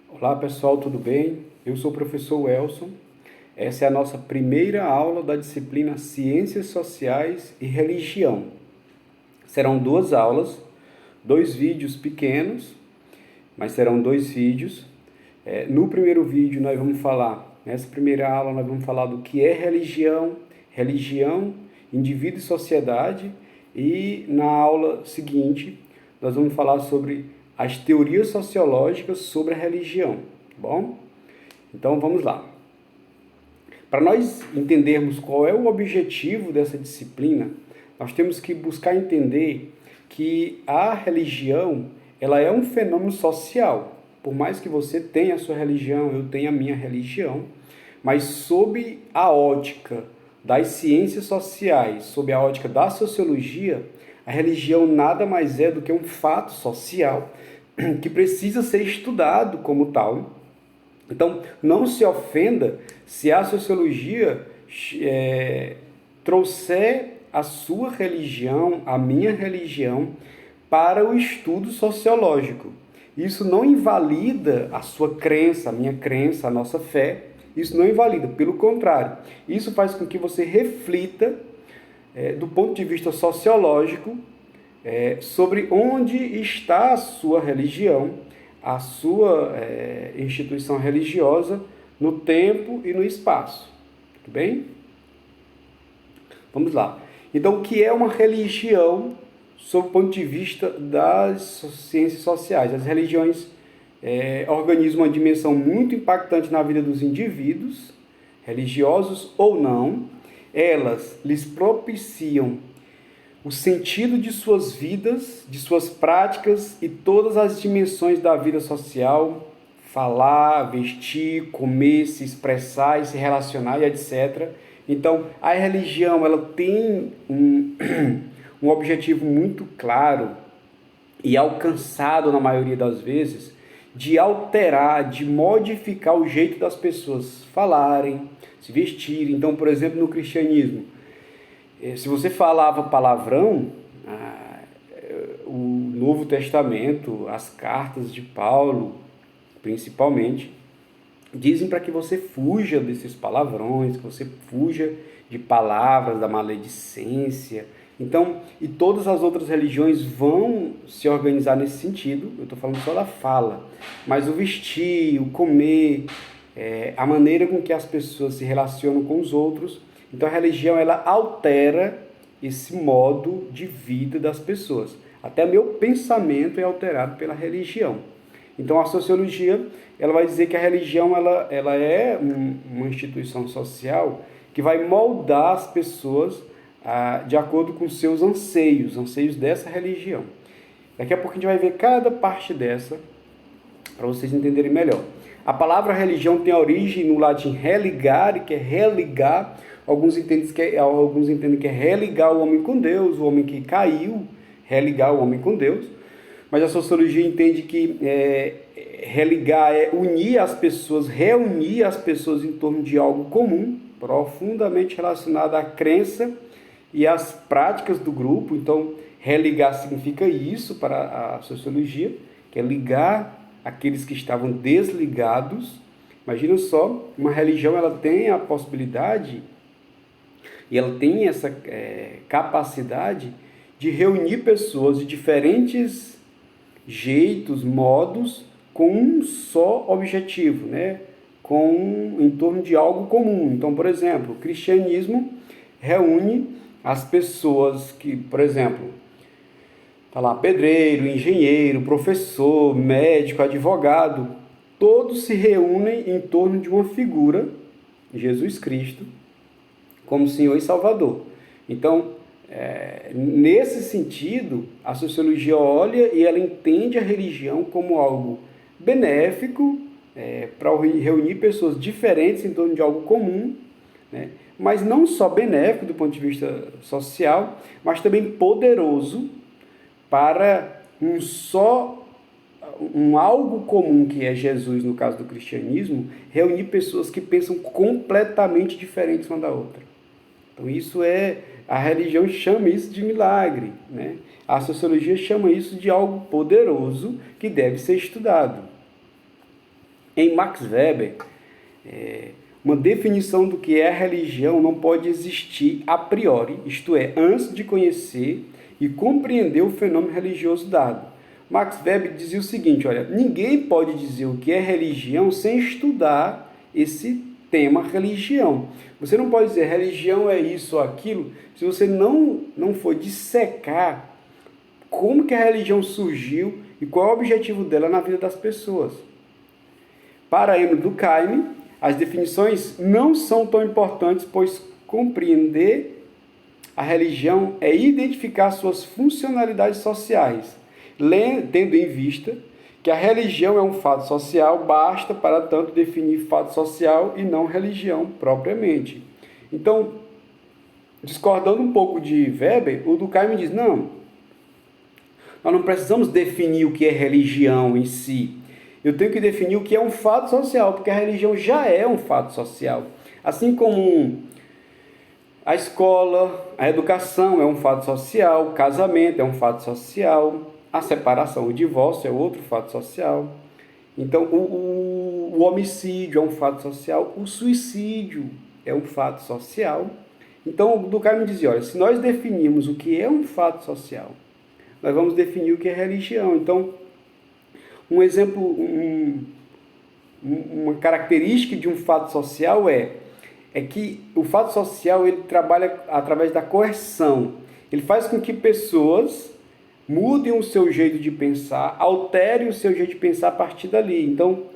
Olá pessoal, tudo bem? Eu sou o professor Welson. Essa é a nossa primeira aula da disciplina Ciências Sociais e Religião. Serão duas aulas, dois vídeos pequenos, mas serão dois vídeos. No primeiro vídeo nós vamos falar, nessa primeira aula nós vamos falar do que é religião, indivíduo e sociedade, e na aula seguinte nós vamos falar sobre as teorias sociológicas sobre a religião, tá bom? Então vamos lá. Para nós entendermos qual é o objetivo dessa disciplina, nós temos que buscar entender que a religião, ela é um fenômeno social. Por mais que você tenha a sua religião, eu tenha a minha religião, mas sob a ótica das ciências sociais, sob a ótica da sociologia, a religião nada mais é do que um fato social que precisa ser estudado como tal. Então, não se ofenda se a sociologia trouxer a sua religião, a minha religião, para o estudo sociológico. Isso não invalida a sua crença, a minha crença, a nossa fé. Isso não invalida, pelo contrário. Isso faz com que você reflita, do ponto de vista sociológico, sobre onde está a sua religião, a sua instituição religiosa no tempo e no espaço. Tudo bem? Vamos lá. Então, o que é uma religião sob o ponto de vista das ciências sociais? As religiões organizam uma dimensão muito impactante na vida dos indivíduos, religiosos ou não. Elas lhes propiciam o sentido de suas vidas, de suas práticas e todas as dimensões da vida social, falar, vestir, comer, se expressar e se relacionar e etc. Então, a religião ela tem um objetivo muito claro e alcançado na maioria das vezes de alterar, de modificar o jeito das pessoas falarem, se vestirem. Então, por exemplo, no cristianismo, se você falava palavrão, o Novo Testamento, as cartas de Paulo, principalmente, dizem para que você fuja desses palavrões, que você fuja de palavras, da maledicência. Então, e todas as outras religiões vão se organizar nesse sentido. Eu estou falando só da fala, mas o vestir, o comer, a maneira com que as pessoas se relacionam com os outros. Então a religião ela altera esse modo de vida das pessoas. Até meu pensamento é alterado pela religião. Então a sociologia ela vai dizer que a religião ela é uma instituição social que vai moldar as pessoas de acordo com seus anseios dessa religião. Daqui a pouco a gente vai ver cada parte dessa para vocês entenderem melhor. A palavra religião tem origem no latim religare, que é religar. Alguns entendem que é religar o homem com Deus, o homem que caiu, religar o homem com Deus. Mas a sociologia entende que religar é unir as pessoas, reunir as pessoas em torno de algo comum, profundamente relacionado à crença e às práticas do grupo. Então, religar significa isso para a sociologia, que é ligar aqueles que estavam desligados. Imagina só, uma religião ela tem a possibilidade e ela tem essa capacidade de reunir pessoas de diferentes jeitos, modos, com um só objetivo, né? Em torno de algo comum. Então, por exemplo, o cristianismo reúne as pessoas que, por exemplo, está lá pedreiro, engenheiro, professor, médico, advogado, todos se reúnem em torno de uma figura, Jesus Cristo, como Senhor e Salvador. Então, nesse sentido, a sociologia olha e ela entende a religião como algo benéfico, para reunir pessoas diferentes em torno de algo comum, né? Mas não só benéfico do ponto de vista social, mas também poderoso para um algo comum que é Jesus, no caso do cristianismo, reunir pessoas que pensam completamente diferentes uma da outra. Então a religião chama isso de milagre, né? A sociologia chama isso de algo poderoso que deve ser estudado. Em Max Weber, uma definição do que é religião não pode existir a priori, isto é, antes de conhecer e compreender o fenômeno religioso dado. Max Weber dizia o seguinte, olha, ninguém pode dizer o que é religião sem estudar esse tema religião. Você não pode dizer religião é isso ou aquilo se você não for dissecar como que a religião surgiu e qual é o objetivo dela na vida das pessoas. Para Emile Durkheim, as definições não são tão importantes, pois compreender a religião é identificar suas funcionalidades sociais. Tendo em vista que a religião é um fato social, basta, para tanto, definir fato social e não religião propriamente. Então, discordando um pouco de Weber, o Durkheim diz, não, nós não precisamos definir o que é religião em si. Eu tenho que definir o que é um fato social, porque a religião já é um fato social. Assim como a escola, a educação é um fato social, o casamento é um fato social, a separação, o divórcio é outro fato social. Então, o homicídio é um fato social, o suicídio é um fato social. Então, o Durkheim dizia, olha, se nós definirmos o que é um fato social, nós vamos definir o que é religião. Então, um exemplo, uma característica de um fato social é que o fato social ele trabalha através da coerção. Ele faz com que pessoas mudem o seu jeito de pensar, alterem o seu jeito de pensar a partir dali. Então,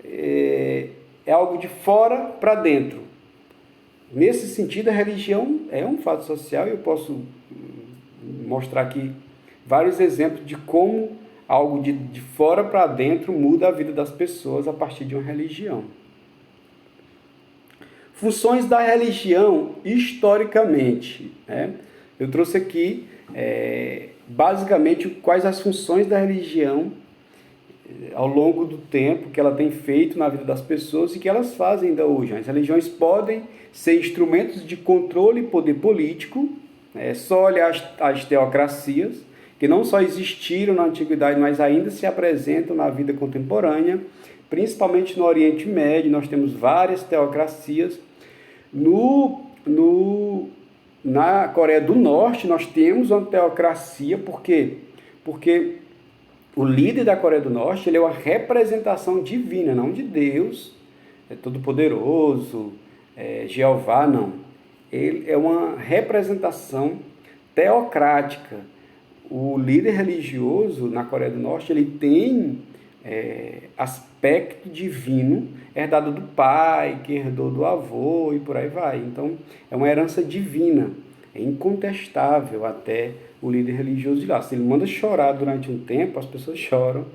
é algo de fora para dentro. Nesse sentido, a religião é um fato social e eu posso mostrar aqui vários exemplos de como algo de fora para dentro muda a vida das pessoas a partir de uma religião. Funções da religião historicamente. Eu trouxe aqui, basicamente, quais as funções da religião ao longo do tempo que ela tem feito na vida das pessoas e que elas fazem ainda hoje. As religiões podem ser instrumentos de controle e poder político, só olhar as teocracias, que não só existiram na antiguidade, mas ainda se apresentam na vida contemporânea, principalmente no Oriente Médio. Nós temos várias teocracias. Na Coreia do Norte, nós temos uma teocracia, por quê? Porque o líder da Coreia do Norte ele é uma representação divina, não de Deus, todo-poderoso, Jeová, não. Ele é uma representação teocrática. O líder religioso na Coreia do Norte ele tem aspecto divino herdado do pai, que herdou do avô e por aí vai. Então, é uma herança divina, é incontestável até o líder religioso de lá. Se ele manda chorar durante um tempo, as pessoas choram.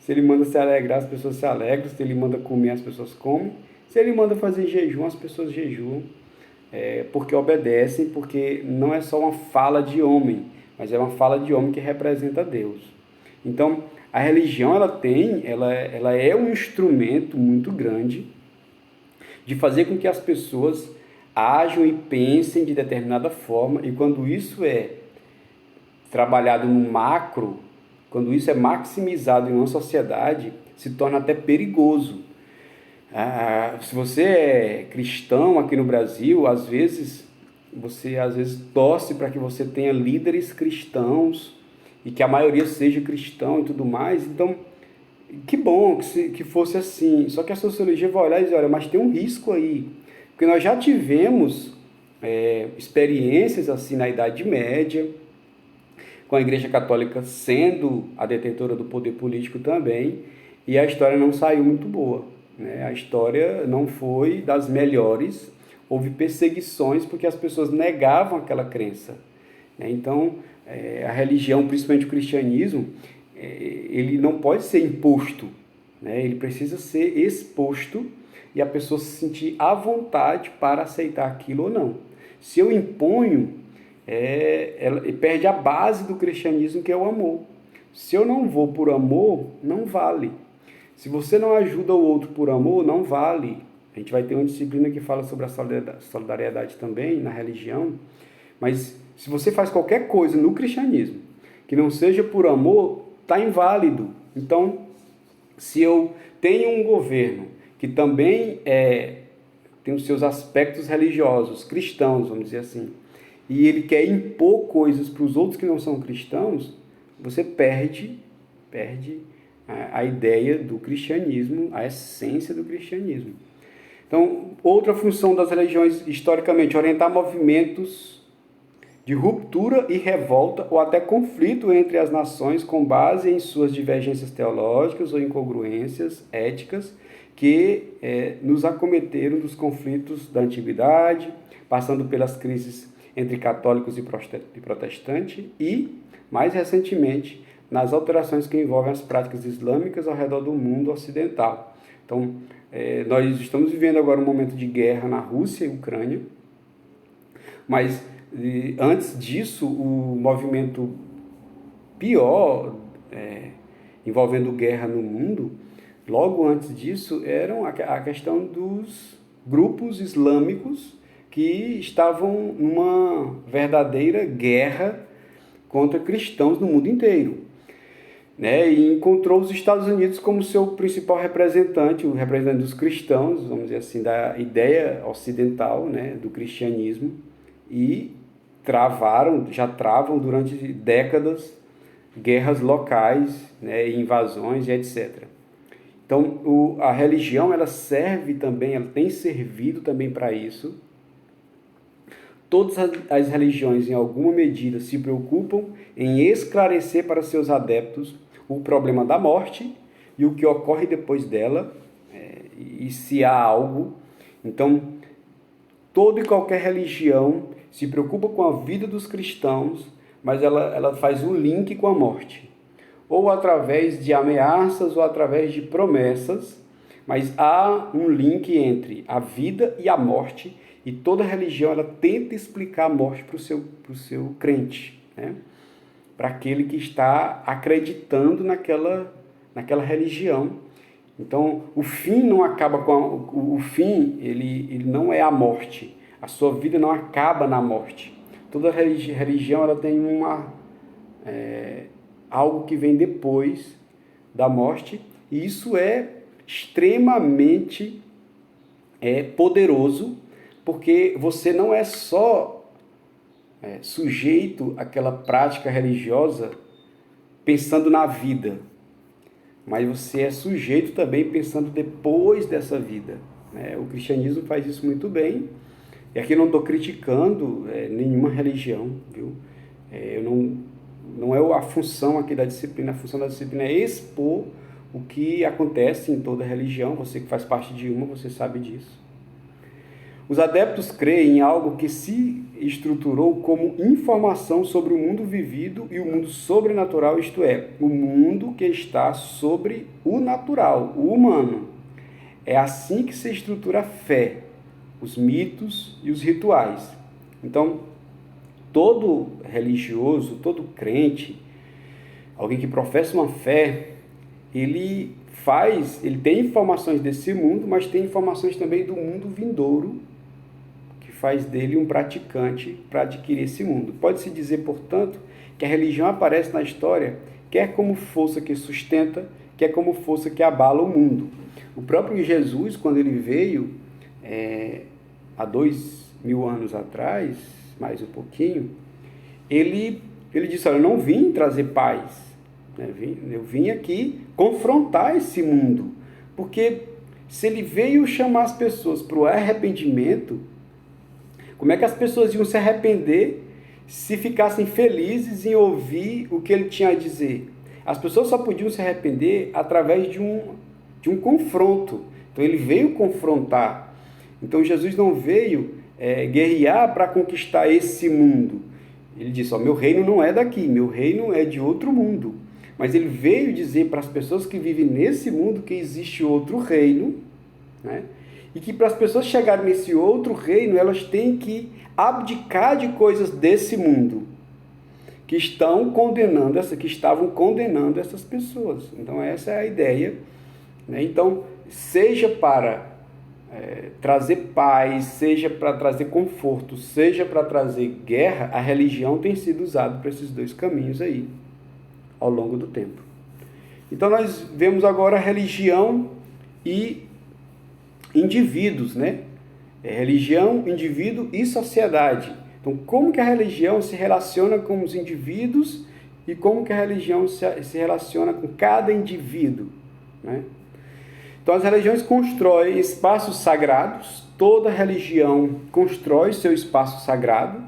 Se ele manda se alegrar, as pessoas se alegram. Se ele manda comer, as pessoas comem. Se ele manda fazer jejum, as pessoas jejuam, porque obedecem, porque não é só uma fala de homem, mas é uma fala de homem que representa Deus. Então, a religião ela é um instrumento muito grande de fazer com que as pessoas ajam e pensem de determinada forma, e quando isso é trabalhado no macro, quando isso é maximizado em uma sociedade, se torna até perigoso. Se você é cristão aqui no Brasil, você torce para que você tenha líderes cristãos e que a maioria seja cristão e tudo mais. Então, que bom que fosse assim. Só que a sociologia vai olhar e dizer, olha, mas tem um risco aí. Porque nós já tivemos experiências assim na Idade Média, com a Igreja Católica sendo a detentora do poder político também, e a história não saiu muito boa. A história não foi das melhores, houve perseguições porque as pessoas negavam aquela crença. Então, a religião, principalmente o cristianismo, ele não pode ser imposto, ele precisa ser exposto e a pessoa se sentir à vontade para aceitar aquilo ou não. Se eu imponho, ela perde a base do cristianismo, que é o amor. Se eu não vou por amor, não vale. Se você não ajuda o outro por amor, não vale. A gente vai ter uma disciplina que fala sobre a solidariedade também na religião, mas se você faz qualquer coisa no cristianismo que não seja por amor, está inválido. Então, se eu tenho um governo que também tem os seus aspectos religiosos, cristãos, vamos dizer assim, e ele quer impor coisas para os outros que não são cristãos, você perde a ideia do cristianismo, a essência do cristianismo. Então, outra função das religiões, historicamente, orientar movimentos de ruptura e revolta ou até conflito entre as nações com base em suas divergências teológicas ou incongruências éticas que nos acometeram dos conflitos da antiguidade, passando pelas crises entre católicos e protestantes e, mais recentemente, nas alterações que envolvem as práticas islâmicas ao redor do mundo ocidental. Então, nós estamos vivendo agora um momento de guerra na Rússia e Ucrânia, mas antes disso, o movimento pior envolvendo guerra no mundo, logo antes disso, era a questão dos grupos islâmicos que estavam numa verdadeira guerra contra cristãos no mundo inteiro. E encontrou os Estados Unidos como seu principal representante, o representante dos cristãos, vamos dizer assim, da ideia ocidental, do cristianismo, e já travam durante décadas guerras locais, invasões e etc. Então, a religião, ela tem servido também para isso. Todas as religiões, em alguma medida, se preocupam em esclarecer para seus adeptos o problema da morte e o que ocorre depois dela, e se há algo. Então, toda e qualquer religião se preocupa com a vida dos cristãos, mas ela faz um link com a morte, ou através de ameaças ou através de promessas, mas há um link entre a vida e a morte, e toda religião ela tenta explicar a morte para o seu crente, para aquele que está acreditando naquela religião. Então, o fim não acaba o fim, ele não é a morte. A sua vida não acaba na morte. Toda religião ela tem algo que vem depois da morte, e isso é extremamente poderoso, porque você não é só sujeito àquela prática religiosa pensando na vida, mas você é sujeito também pensando depois dessa vida. O cristianismo faz isso muito bem, e aqui eu não estou criticando nenhuma religião, viu? Não é a função aqui da disciplina. A função da disciplina é expor o que acontece em toda religião. Você que faz parte de uma, você sabe disso. Os adeptos creem em algo que se estruturou como informação sobre o mundo vivido e o mundo sobrenatural, isto é, o mundo que está sobre o natural, o humano. É assim que se estrutura a fé, os mitos e os rituais. Então, todo religioso, todo crente, alguém que professa uma fé, ele tem informações desse mundo, mas tem informações também do mundo vindouro, que faz dele um praticante para adquirir esse mundo. Pode-se dizer, portanto, que a religião aparece na história quer como força que sustenta, quer como força que abala o mundo. O próprio Jesus, quando ele veio, há 2000 anos atrás, mais um pouquinho, ele disse: olha, eu não vim trazer paz, eu vim aqui confrontar esse mundo, porque se ele veio chamar as pessoas para o arrependimento, como é que as pessoas iam se arrepender se ficassem felizes em ouvir o que ele tinha a dizer? As pessoas só podiam se arrepender através de um confronto. Então ele veio confrontar. Então Jesus não veio guerrear para conquistar esse mundo. Ele disse: meu reino não é daqui, meu reino é de outro mundo. Mas ele veio dizer para as pessoas que vivem nesse mundo que existe outro reino, e que para as pessoas chegarem nesse outro reino, elas têm que abdicar de coisas desse mundo que estavam condenando essas pessoas. Então essa é a ideia. Então, seja para trazer paz, seja para trazer conforto, seja para trazer guerra, a religião tem sido usada para esses dois caminhos aí, ao longo do tempo. Então nós vemos agora a religião e indivíduos, né? Religião, indivíduo e sociedade. Então, como que a religião se relaciona com os indivíduos e como que a religião se relaciona com cada indivíduo, né? Então, as religiões constroem espaços sagrados, toda religião constrói seu espaço sagrado.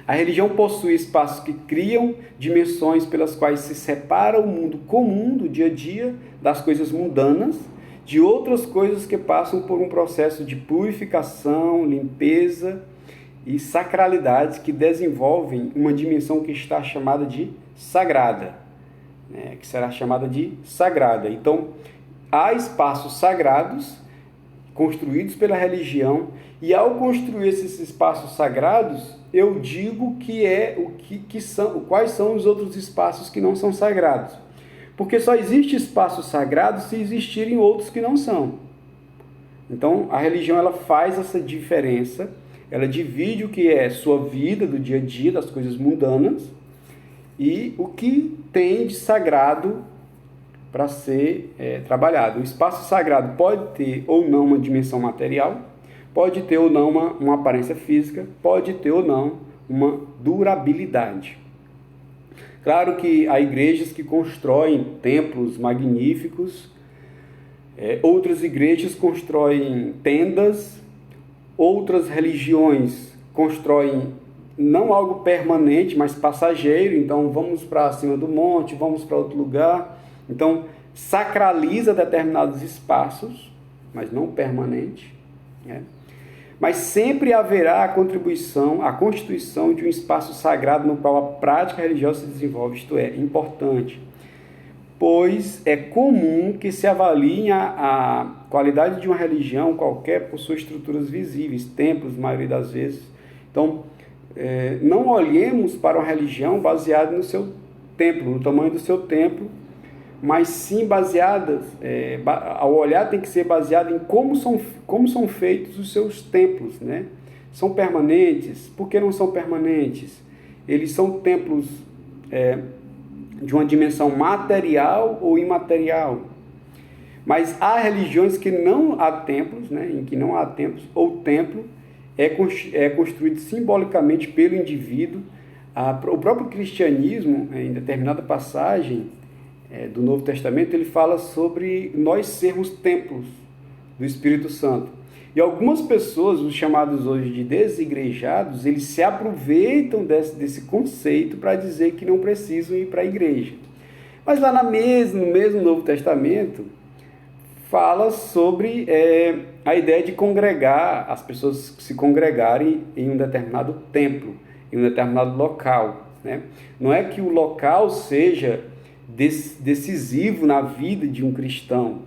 A religião possui espaços que criam dimensões pelas quais se separa o mundo comum do dia a dia das coisas mundanas, de outras coisas que passam por um processo de purificação, limpeza e sacralidade que desenvolvem uma dimensão que está chamada de sagrada, né? Que será chamada de sagrada. Então, há espaços sagrados construídos pela religião, e ao construir esses espaços sagrados, eu digo quais são os outros espaços que não são sagrados. Porque só existe espaços sagrados se existirem outros que não são. Então, a religião ela faz essa diferença, ela divide o que é sua vida do dia a dia, das coisas mundanas, e o que tem de sagrado para ser trabalhado. O espaço sagrado pode ter ou não uma dimensão material, pode ter ou não uma aparência física, pode ter ou não uma durabilidade. Claro que há igrejas que constroem templos magníficos, outras igrejas constroem tendas, outras religiões constroem não algo permanente, mas passageiro, então vamos para cima do monte, vamos para outro lugar. Então, sacraliza determinados espaços, mas não permanente, né? Mas sempre haverá a constituição de um espaço sagrado no qual a prática religiosa se desenvolve, isto é, importante, pois é comum que se avalie a qualidade de uma religião qualquer por suas estruturas visíveis, templos, maioria das vezes. Então, não olhemos para uma religião baseada no seu templo, no tamanho do seu templo, mas sim baseadas, ao olhar tem que ser baseado em como são feitos os seus templos, né? São permanentes? Por que não são permanentes? Eles são templos de uma dimensão material ou imaterial? Mas há religiões que não há templos, né? Em que não há templos, ou o templo é construído simbolicamente pelo indivíduo. O próprio cristianismo, em determinada passagem do Novo Testamento, ele fala sobre nós sermos templos do Espírito Santo. E algumas pessoas, os chamados hoje de desigrejados, eles se aproveitam desse conceito para dizer que não precisam ir para a igreja. Mas lá no mesmo Novo Testamento, fala sobre a ideia de congregar, as pessoas se congregarem em um determinado templo, em um determinado local, né? Não é que o local seja decisivo na vida de um cristão.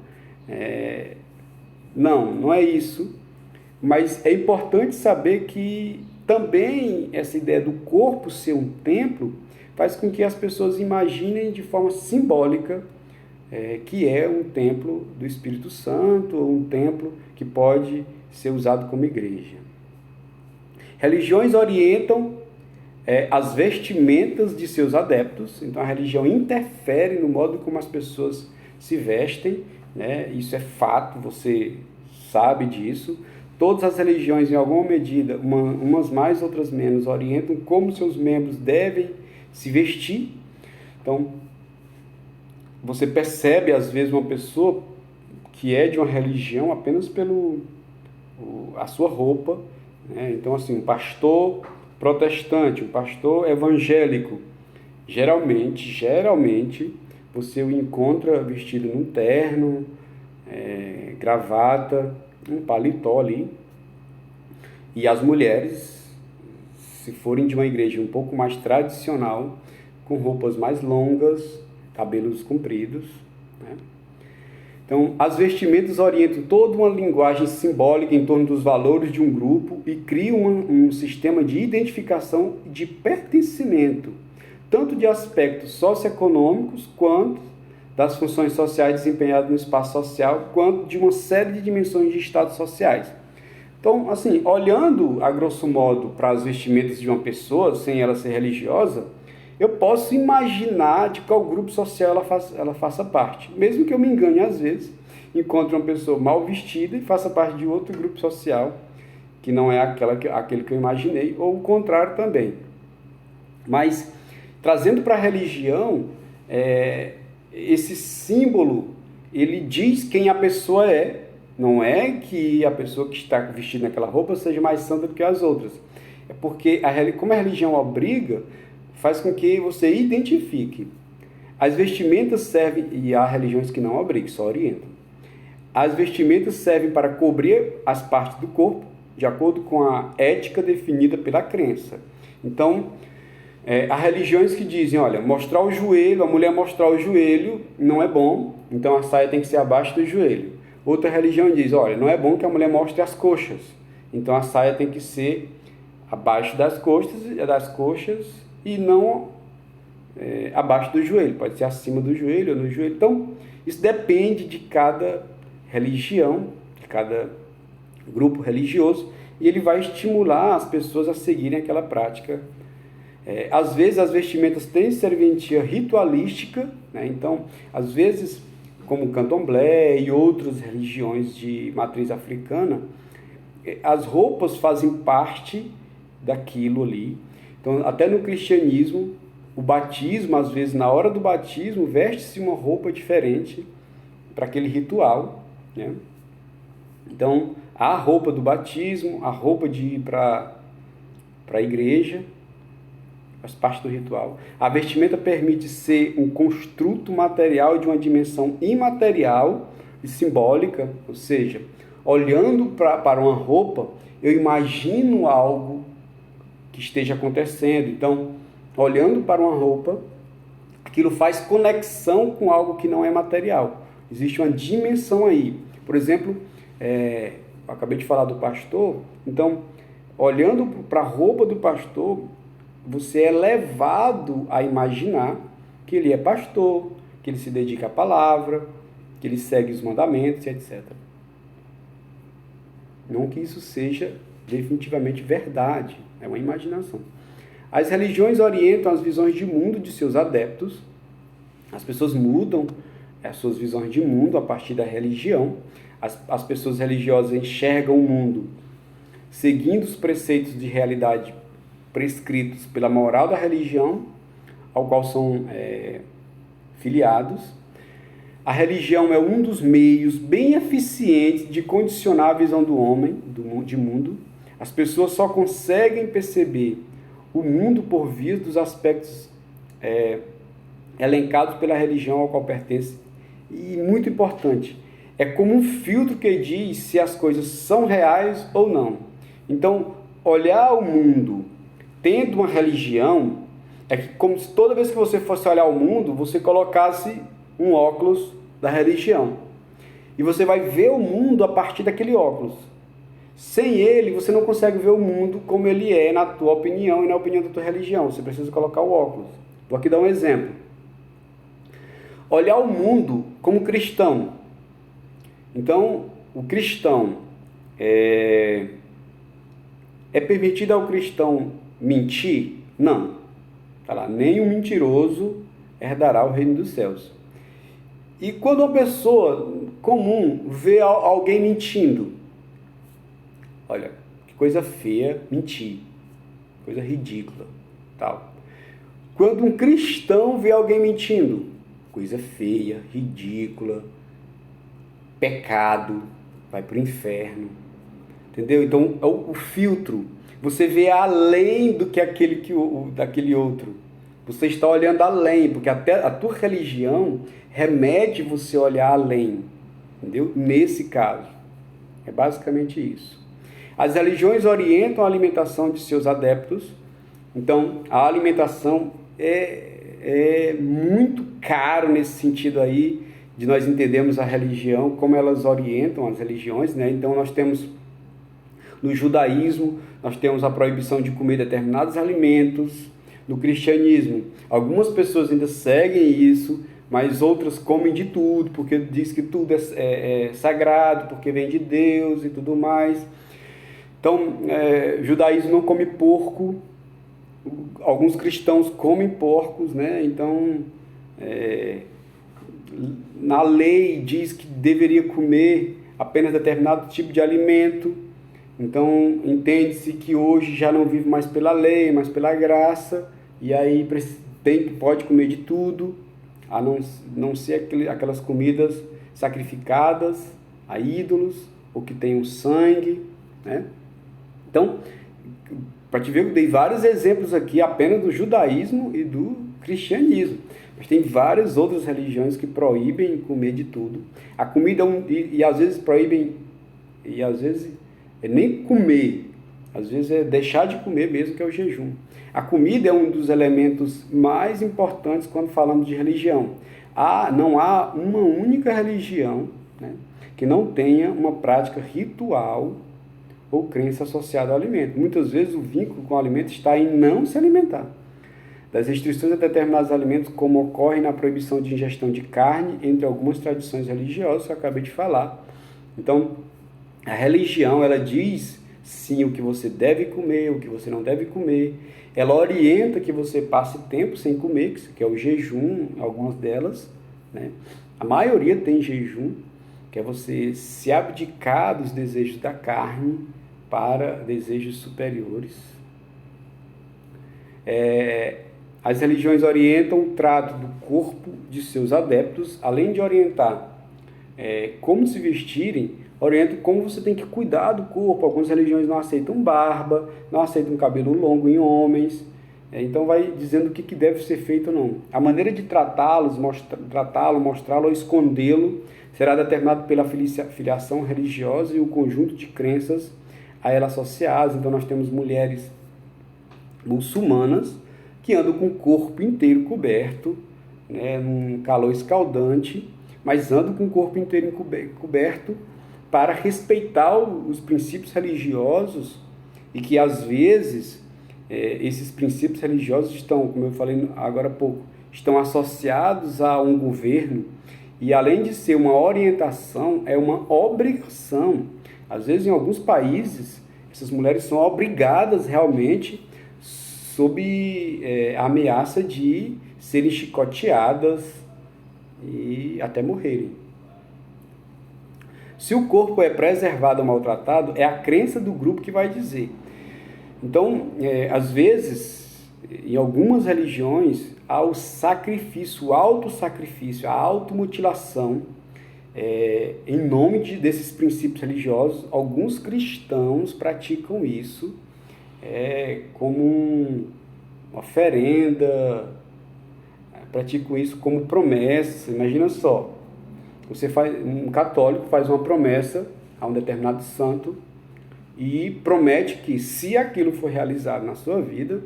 Não é isso. Mas é importante saber que também essa ideia do corpo ser um templo faz com que as pessoas imaginem de forma simbólica que é um templo do Espírito Santo, ou um templo que pode ser usado como igreja. Religiões orientam as vestimentas de seus adeptos, então a religião interfere no modo como as pessoas se vestem, né? Isso é fato, você sabe disso. Todas as religiões, em alguma medida, umas mais, outras menos, orientam como seus membros devem se vestir. Então, você percebe, às vezes, uma pessoa que é de uma religião apenas a sua roupa, né? Então, assim, um pastor protestante, um pastor evangélico, geralmente, você o encontra vestido num terno, gravata, um paletó ali. E as mulheres, se forem de uma igreja um pouco mais tradicional, com roupas mais longas, cabelos compridos, né? Então, as vestimentas orientam toda uma linguagem simbólica em torno dos valores de um grupo e criam um sistema de identificação e de pertencimento, tanto de aspectos socioeconômicos, quanto das funções sociais desempenhadas no espaço social, quanto de uma série de dimensões de estados sociais. Então, assim, olhando a grosso modo para as vestimentas de uma pessoa, sem ela ser religiosa, eu posso imaginar de qual grupo social ela faça parte, mesmo que eu me engane às vezes, encontre uma pessoa mal vestida e faça parte de outro grupo social que não é aquele que eu imaginei, ou o contrário também. Mas, trazendo para a religião, esse símbolo, ele diz quem a pessoa é. Não é que a pessoa que está vestida naquela roupa seja mais santa do que as outras. É porque, como a religião obriga, faz com que você identifique. As vestimentas servem, e há religiões que não obrigam, só orientam. As vestimentas servem para cobrir as partes do corpo, de acordo com a ética definida pela crença. Então, há religiões que dizem, olha, mostrar o joelho, a mulher mostrar o joelho não é bom, então a saia tem que ser abaixo do joelho. Outra religião diz, olha, não é bom que a mulher mostre as coxas, então a saia tem que ser abaixo das coxas e não abaixo do joelho, pode ser acima do joelho ou no joelho. Então, isso depende de cada religião, de cada grupo religioso, e ele vai estimular as pessoas a seguirem aquela prática. Às vezes as vestimentas têm serventia ritualística, né? Então, às vezes, como o candomblé e outras religiões de matriz africana, as roupas fazem parte daquilo ali. Então, até no cristianismo, o batismo, às vezes, na hora do batismo, veste-se uma roupa diferente para aquele ritual, né? Então, a roupa do batismo, a roupa de ir para a igreja, faz parte do ritual. A vestimenta permite ser um construto material de uma dimensão imaterial e simbólica, ou seja, olhando para uma roupa, eu imagino algo que esteja acontecendo. Então, olhando para uma roupa, aquilo faz conexão com algo que não é material. Existe uma dimensão aí. Por exemplo, eu acabei de falar do pastor, então, olhando para a roupa do pastor, você é levado a imaginar que ele é pastor, que ele se dedica à palavra, que ele segue os mandamentos, etc. Não que isso seja definitivamente verdade, é uma imaginação. As religiões orientam as visões de mundo de seus adeptos. As pessoas mudam as suas visões de mundo a partir da religião. As pessoas religiosas enxergam o mundo seguindo os preceitos de realidade prescritos pela moral da religião, ao qual são filiados. A religião é um dos meios bem eficientes de condicionar a visão do homem, de mundo. As pessoas só conseguem perceber o mundo por via dos aspectos elencados pela religião ao qual pertence. E muito importante, é como um filtro que diz se as coisas são reais ou não. Então, olhar o mundo tendo uma religião é como se toda vez que você fosse olhar o mundo, você colocasse um óculos da religião. E você vai ver o mundo a partir daquele óculos. Sem ele, você não consegue ver o mundo como ele é na tua opinião e na opinião da tua religião. Você precisa colocar o óculos. Vou aqui dar um exemplo. Olhar o mundo como cristão. Então, o cristão é permitido ao cristão mentir? Não. Tá lá, nem o mentiroso herdará o reino dos céus. E quando uma pessoa comum vê alguém mentindo, olha, que coisa feia mentir, coisa ridícula, tal. Quando um cristão vê alguém mentindo, coisa feia, ridícula, pecado, vai para o inferno, entendeu? Então, o filtro, você vê além do que daquele outro. Você está olhando além, porque até a tua religião remete você a olhar além, entendeu? Nesse caso, é basicamente isso. As religiões orientam a alimentação de seus adeptos. Então, a alimentação é muito caro nesse sentido aí, de nós entendermos a religião, como elas orientam as religiões, né? Então, nós temos no judaísmo, nós temos a proibição de comer determinados alimentos. No cristianismo, algumas pessoas ainda seguem isso, mas outras comem de tudo, porque diz que tudo é sagrado, porque vem de Deus e tudo mais. Então, judaísmo não come porco, alguns cristãos comem porcos, né? Então, na lei diz que deveria comer apenas determinado tipo de alimento. Então, entende-se que hoje já não vive mais pela lei, mas pela graça, e aí pode comer de tudo, a não ser aquelas comidas sacrificadas a ídolos, ou que tenham sangue, né? Então, para te ver, eu dei vários exemplos aqui apenas do judaísmo e do cristianismo. Mas tem várias outras religiões que proíbem comer de tudo. A comida, e às vezes proíbem, e às vezes é nem comer, às vezes é deixar de comer mesmo, que é o jejum. A comida é um dos elementos mais importantes quando falamos de religião. Não há uma única religião, né, que não tenha uma prática ritual ou crença associada ao alimento. Muitas vezes o vínculo com o alimento está em não se alimentar. Das restrições a determinados alimentos, como ocorre na proibição de ingestão de carne, entre algumas tradições religiosas, que eu acabei de falar. Então, a religião, ela diz, sim, o que você deve comer, o que você não deve comer. Ela orienta que você passe tempo sem comer, que é o jejum, algumas delas, né? A maioria tem jejum, que é você se abdicar dos desejos da carne para desejos superiores. As religiões orientam o trato do corpo de seus adeptos, além de orientar como se vestirem, orientam como você tem que cuidar do corpo. Algumas religiões não aceitam barba, não aceitam cabelo longo em homens, então vai dizendo o que deve ser feito ou não. A maneira de tratá-lo, mostrá-lo ou escondê-lo será determinado pela filiação religiosa e o conjunto de crenças a ela associadas. Então nós temos mulheres muçulmanas que andam com o corpo inteiro coberto, né, num calor escaldante, mas andam com o corpo inteiro coberto para respeitar os princípios religiosos, e que às vezes esses princípios religiosos estão, como eu falei agora há pouco, estão associados a um governo, e além de ser uma orientação, é uma obrigação. Às vezes em alguns países, essas mulheres são obrigadas realmente sob a ameaça de serem chicoteadas e até morrerem. Se o corpo é preservado ou maltratado, é a crença do grupo que vai dizer. Então, às vezes, em algumas religiões, há o sacrifício, o autossacrifício, a automutilação, em nome desses princípios religiosos. Alguns cristãos praticam isso como uma oferenda, praticam isso como promessa. Imagina só, um católico faz uma promessa a um determinado santo e promete que, se aquilo for realizado na sua vida,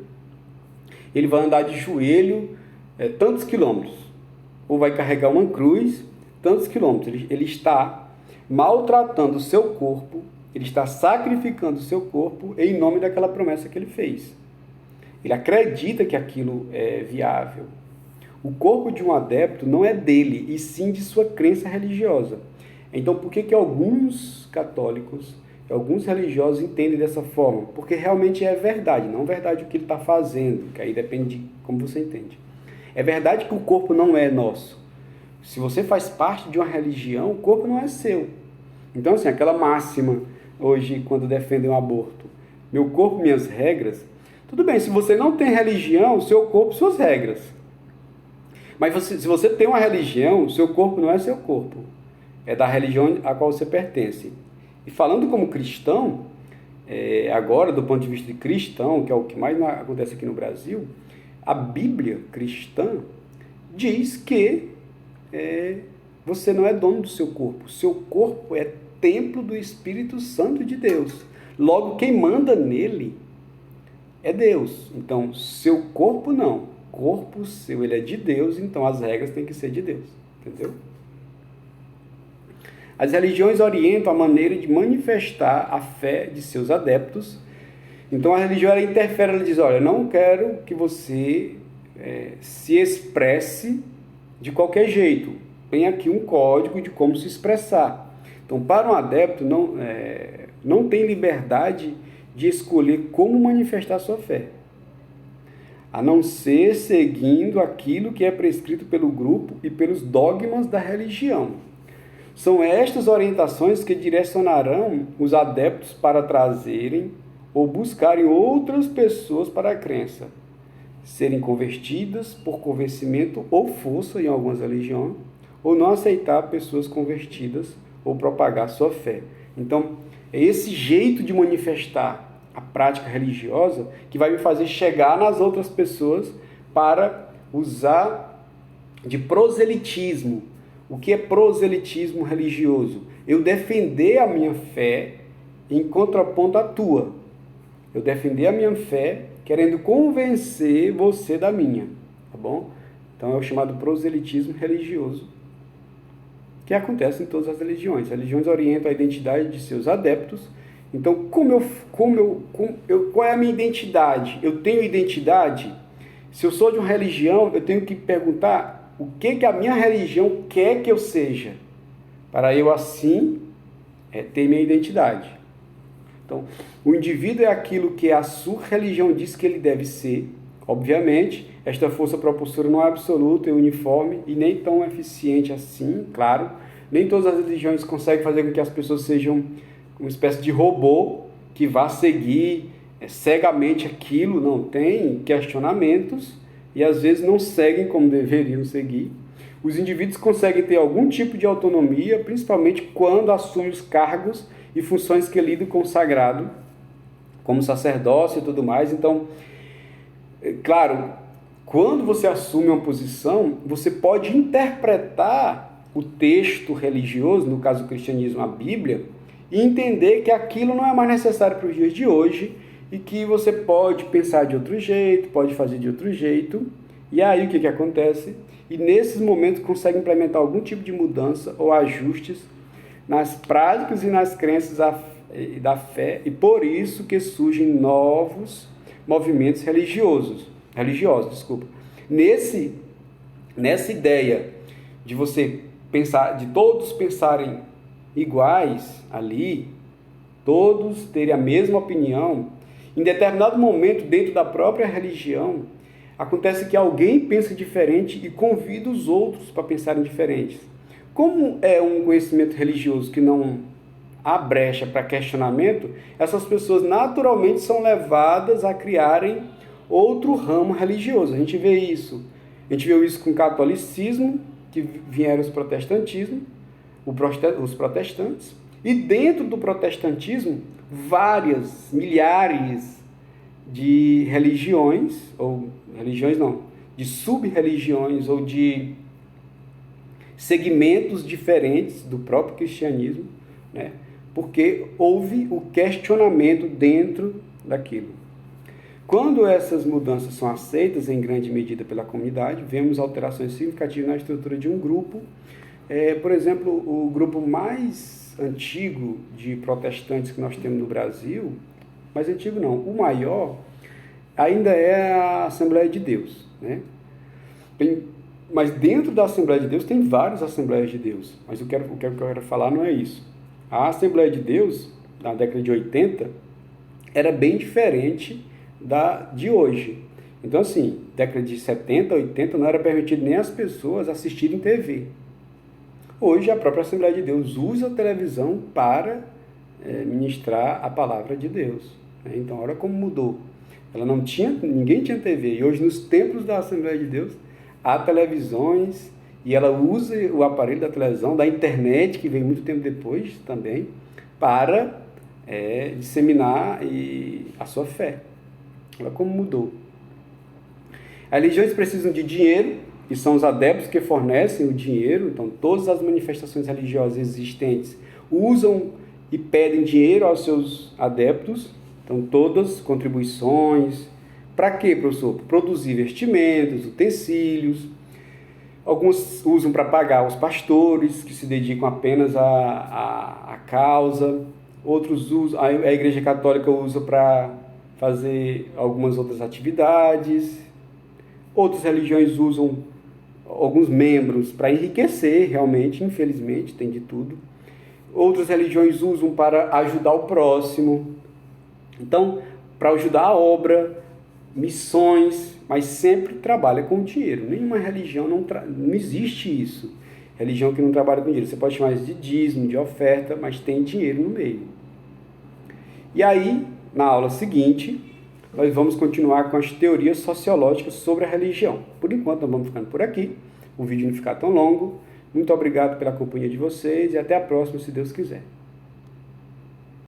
ele vai andar de joelho tantos quilômetros, ou vai carregar uma cruz tantos quilômetros. Ele está maltratando o seu corpo, ele está sacrificando o seu corpo em nome daquela promessa que ele fez. Ele acredita que aquilo é viável. O corpo de um adepto não é dele, e sim de sua crença religiosa. Então, por que alguns católicos, alguns religiosos entendem dessa forma? Porque realmente é verdade, não verdade o que ele está fazendo, que aí depende de como você entende. É verdade que o corpo não é nosso. Se você faz parte de uma religião, o corpo não é seu. Então, assim, aquela máxima hoje, quando defendem o aborto, meu corpo, minhas regras, tudo bem, se você não tem religião, seu corpo, suas regras. Mas se você tem uma religião, seu corpo não é seu corpo, é da religião a qual você pertence. E falando como cristão, agora do ponto de vista de cristão, que é o que mais acontece aqui no Brasil, a Bíblia cristã diz que você não é dono do seu corpo. Seu corpo é templo do Espírito Santo de Deus. Logo, quem manda nele é Deus. Então, seu corpo não. Corpo seu, ele é de Deus, então as regras têm que ser de Deus. Entendeu? As religiões orientam a maneira de manifestar a fé de seus adeptos. Então a religião, ela interfere, ela diz, olha, não quero que você se expresse de qualquer jeito. Tem aqui um código de como se expressar. Então, para um adepto, não tem liberdade de escolher como manifestar sua fé. a não ser seguindo aquilo que é prescrito pelo grupo e pelos dogmas da religião. São estas orientações que direcionarão os adeptos para trazerem ou buscarem outras pessoas para a crença, serem convertidas por convencimento ou força em algumas religiões, ou não aceitar pessoas convertidas ou propagar sua fé. Então, é esse jeito de manifestar a prática religiosa que vai me fazer chegar nas outras pessoas para usar de proselitismo. O que é proselitismo religioso? Eu defender a minha fé em contraponto à tua. Eu defender a minha fé querendo convencer você da minha, tá bom? Então é o chamado proselitismo religioso, que acontece em todas as religiões. As religiões orientam a identidade de seus adeptos. Então, qual é a minha identidade? Eu tenho identidade? Se eu sou de uma religião, eu tenho que perguntar o que a minha religião quer que eu seja, para eu assim ter minha identidade. Então, o indivíduo é aquilo que a sua religião diz que ele deve ser. Obviamente, esta força propulsora não é absoluta e uniforme e nem tão eficiente assim, claro. Nem todas as religiões conseguem fazer com que as pessoas sejam uma espécie de robô que vá seguir cegamente aquilo. Não, tem questionamentos e às vezes não seguem como deveriam seguir. Os indivíduos conseguem ter algum tipo de autonomia, principalmente quando assumem os cargos e funções que lidam com o sagrado, como sacerdócio e tudo mais. Então, claro, quando você assume uma posição, você pode interpretar o texto religioso, no caso do cristianismo, a Bíblia, e entender que aquilo não é mais necessário para os dias de hoje e que você pode pensar de outro jeito, pode fazer de outro jeito. E aí o que acontece? E nesses momentos consegue implementar algum tipo de mudança ou ajustes nas práticas e nas crenças da fé, e por isso que surgem novos movimentos religiosos. Nessa ideia de você pensar, de todos pensarem iguais ali, todos terem a mesma opinião, em determinado momento dentro da própria religião, acontece que alguém pensa diferente e convida os outros para pensarem diferentes. Como é um conhecimento religioso que não há brecha para questionamento, essas pessoas naturalmente são levadas a criarem outro ramo religioso. A gente vê isso. A gente viu isso com o catolicismo, que vieram os protestantismo, os protestantes, e dentro do protestantismo, milhares de religiões, de sub-religiões ou de segmentos diferentes do próprio cristianismo, né? Porque houve o questionamento dentro daquilo. Quando essas mudanças são aceitas em grande medida pela comunidade, vemos alterações significativas na estrutura de um grupo. Por exemplo, o grupo mais antigo de protestantes que nós temos no Brasil, mais antigo não, o maior, ainda é a Assembleia de Deus, né? Mas dentro da Assembleia de Deus tem várias Assembleias de Deus. Mas o que eu quero falar não é isso. A Assembleia de Deus, na década de 80, era bem diferente de hoje. Então, assim, década de 70, 80, não era permitido nem as pessoas assistirem TV. Hoje, a própria Assembleia de Deus usa a televisão para ministrar a palavra de Deus. Né? Então, olha como mudou. Ninguém tinha TV. E hoje, nos templos da Assembleia de Deus, há televisões, e ela usa o aparelho da televisão, da internet, que vem muito tempo depois também, para disseminar a sua fé. Olha como mudou. As religiões precisam de dinheiro, e são os adeptos que fornecem o dinheiro. Então, todas as manifestações religiosas existentes usam e pedem dinheiro aos seus adeptos. Então, todas contribuições. Para quê, professor? Produzir vestimentos, utensílios. Alguns usam para pagar os pastores, que se dedicam apenas à causa. Outros usam, a Igreja Católica usa para fazer algumas outras atividades. Outras religiões usam alguns membros para enriquecer, realmente, infelizmente, tem de tudo. Outras religiões usam para ajudar o próximo. Então, para ajudar a obra, missões, mas sempre trabalha com dinheiro. Nenhuma religião não existe isso. Religião que não trabalha com dinheiro. Você pode chamar isso de dízimo, de oferta, mas tem dinheiro no meio. E aí, na aula seguinte, nós vamos continuar com as teorias sociológicas sobre a religião. Por enquanto, nós vamos ficando por aqui. O vídeo não ficar tão longo. Muito obrigado pela companhia de vocês e até a próxima, se Deus quiser.